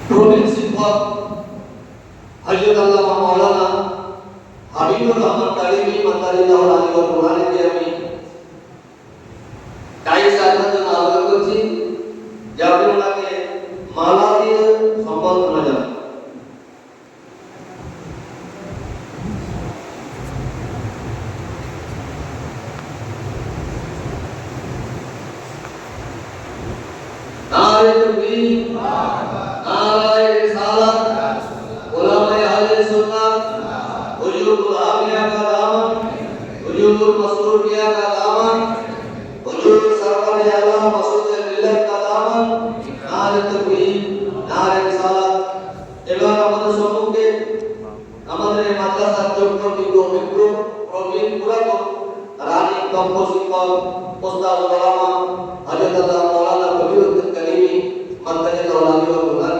প্রবীণ শিক্ষক হযরত আল্লামা মাওলানা হাবিবুর রহমান কালিমি মাদারিল্লাহু আলাইহি ওয়া সাল্লামকে আমি তাই সাধারণ জন্য আবেদন করছি যে আপনি ওনাকে মালা দিয়ে সম্বর্ধনা জানান। नारे तकबीर, नारे रिसालत, उलमाए अहले सुन्नत, हुजूर आमिया का दामन, हुजूर मसरूफिया का दामन, हुजूर सरवर आलम मसूद मिल्लत का दामन, नारे तकबीर, नारे रिसालत। এবার আমাদের সম্মুখে আমাদের এই মাদ্রাসার যোগ্য বিজ্ঞ প্রবীণ পুরাতন রানী দম্ভ শিক্ষক ওস্তাদ ওলামা হযরত আল্লাহ মাওলানা ফজলুদ্দিন কালিমি মাদারিল্লাহু আলাইহি ওয়া সাল্লাম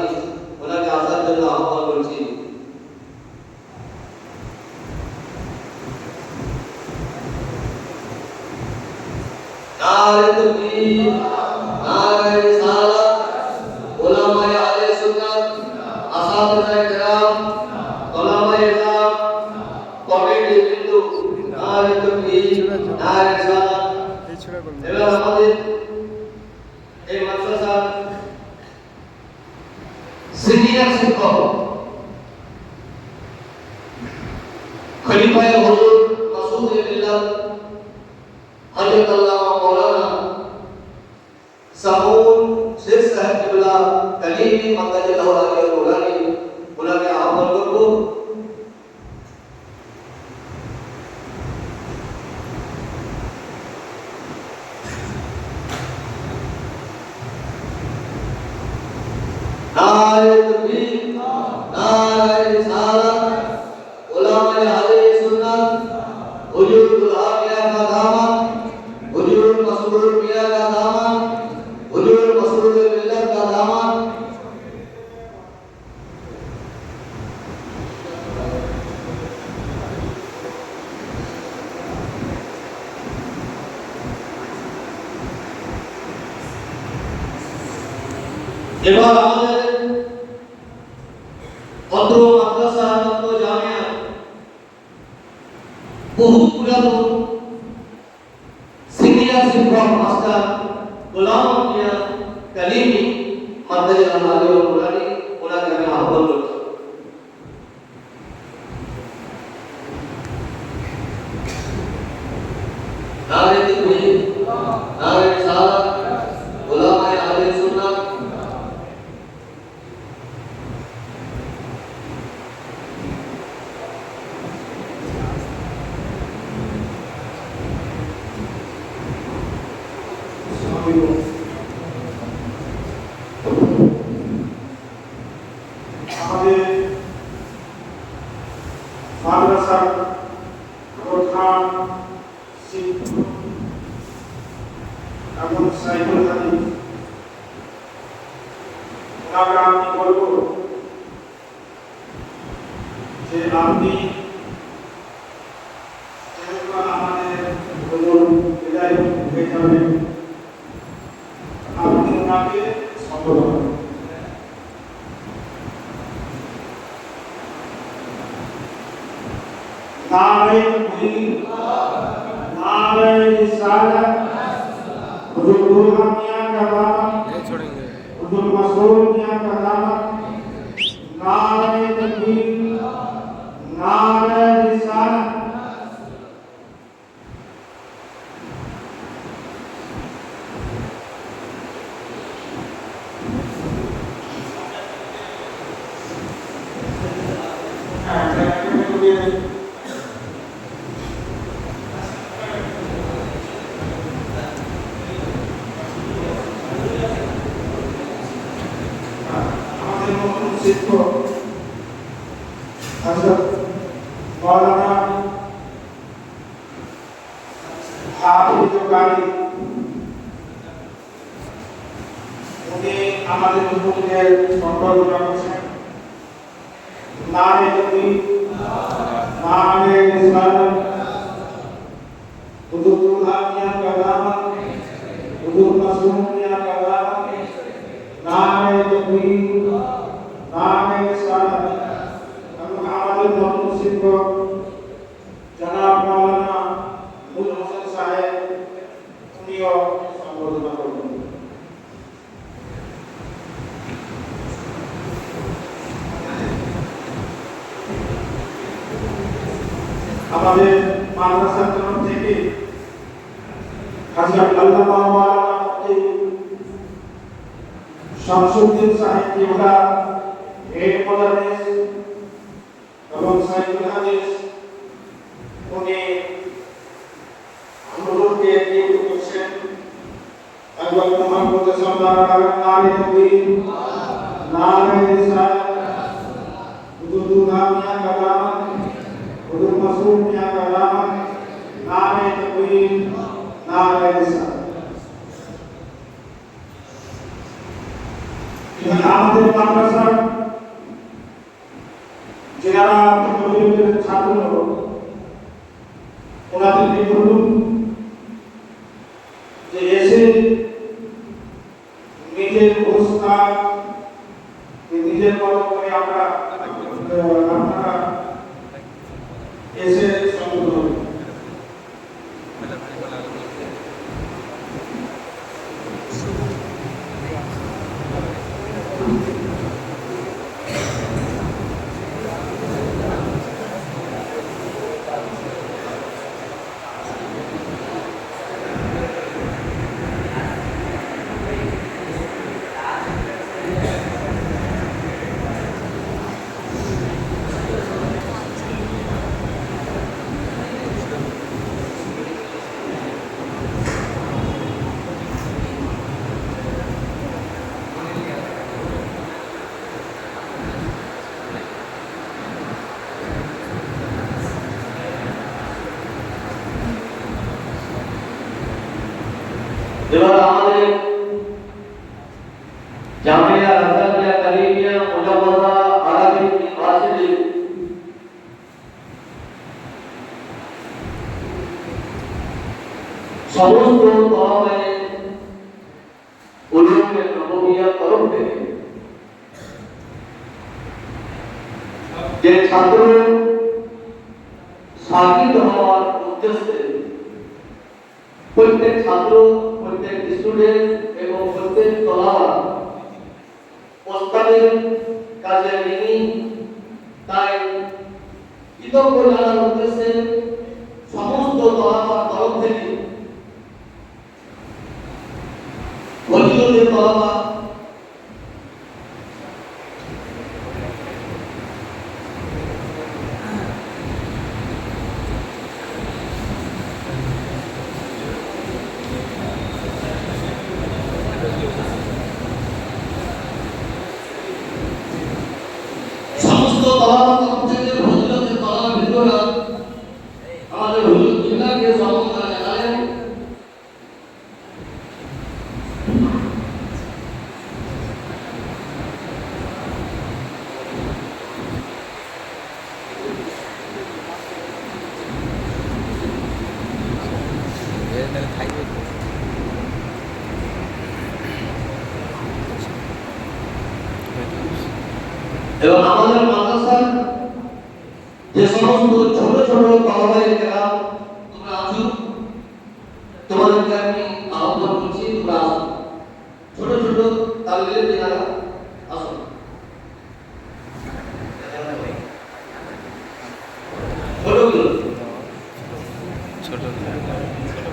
ওনাকে আসার জন্য আহ্বান করছি। নারে তাকবীর, নারে রিসালাত, উলামায়ে আহলে সুন্নাত, আসাতিজায়ে কিরাম, উলামায়ে ইসলাম, কমিটি বিন্দু, নারে তাকবীর, নারে রিসালাত। এবার আমাদের এই মাদ্রাসার সিনিয়র শিক্ষক খলিফায়ে হুজুর মাসউদ মিল্লাত হযরত আল্লামা মাওলানা সামউন শেখ সাহেব কিবলা কালিমি মাদারিল্লাহু আলাইহি ওয়া সাল্লাম ওনাকে আহ্বান করব। नारे तकबीर, नारे रिसालत, उलमाए अहले सुन्नत, हुजूर आमिया का दामन, हुजूर मसरूफिया का दामन, हुजूर मसरूद मिल्लत का दामन। এবার আমাদের অত্র মাদ্রাসা অত্র জামিয়া বহু পুরাতন সিনিয়র শিক্ষক মাস্টার গোলাম মিয়া কালিমি মাদারিল্লাহু আলাইহি ওয়া সাল্লাম ওনাকে আমি আহ্বান করছি। নারে তাকবীর, নারে রিসালাত, উলামায়ে আহলে সুন্নাত। আমাদের মাদ্রাসার প্রধান শিক্ষক এবং সাইকুল হাদিস ওনাকে আমি বলব যে আপনি যেহেতু আমাদের বিদায় হয়ে যাবেন আপনি ওনাকে সম্বোধন করুন। नारे तकबीर, नारे रिसालत, हुजूर मियां का दामन, हुजूर मसरूर मियां का दामन। नारे तकबीर, नारे रिसालत। শিক্ষক হযরত মাওলানা হাফিজ কারি উনি আমাদের মুখে সম্বর্ধনা করছেন। नारे तकबीर, नारे रिसालत, हुजूर आमिया का दामन, हुजूर मसरूफिया का दामन। नारे तकबीर, আমাদের মাদ্রাসার তরফ থেকে হযরত আল্লামা মাওলানা মুফতি শামসুদ্দিন সাহেব কিবলা হেড মুদারিস এবং সাইদুল হাদিস উনি হুজুরকে নিয়োগ করছেন আল্লাহ মুহাম্মদ সাল্লাল্লাহু আলাইহি নারে রিসালাত হুজুর নামিয়া কালাম হুজুর মাসুদ মিয়া কালাম নারে তাকবীর নারে রিসালাত আমাদের মাদ্রাসার যারা তরবিয়তের ছাত্র ওনাদেরকে বলুন যে এসে নিজের অবস্থা নিজের মতো করে আপনারা এসে সম্পূর্ণ হবে। এবার আমাদের জামিয়া রাজামিয়া কারিমিয়া মুজাওয়াজা আরাবিক ইউনিভার্সিটি সমস্ত তরফে উলুমে নববিয়া তরফ থেকে যে ছাত্র শাকিল হওয়ার উদ্দেশ্যে প্রত্যেক ছাত্র প্রত্যেক স্টুডেন্ট এবং প্রত্যেক তলাওয়া ওস্তাদের কাজে ঋণী তাই কৃতজ্ঞ জানার উদ্দেশ্যে সমস্ত তলাওয়ার তরফ থেকে ফজিলতের তলাওয়া সমস্ত তলাওয়ার তরফ থেকে ফজিলতের তলাওয়ার ভিতরে আমাদের হুজুর কিবলাকে সম্মান জানালেন। এবং আমাদের মাদ্রাসার যে সমস্ত ছোট ছোট তলাবাই কেরাম তোমরা আছো, তোমাদেরকে আমি আহ্বান করছি তোমরা আসো, ছোট ছোট তালিবের যারা আসো। ছোটগুলো ছোট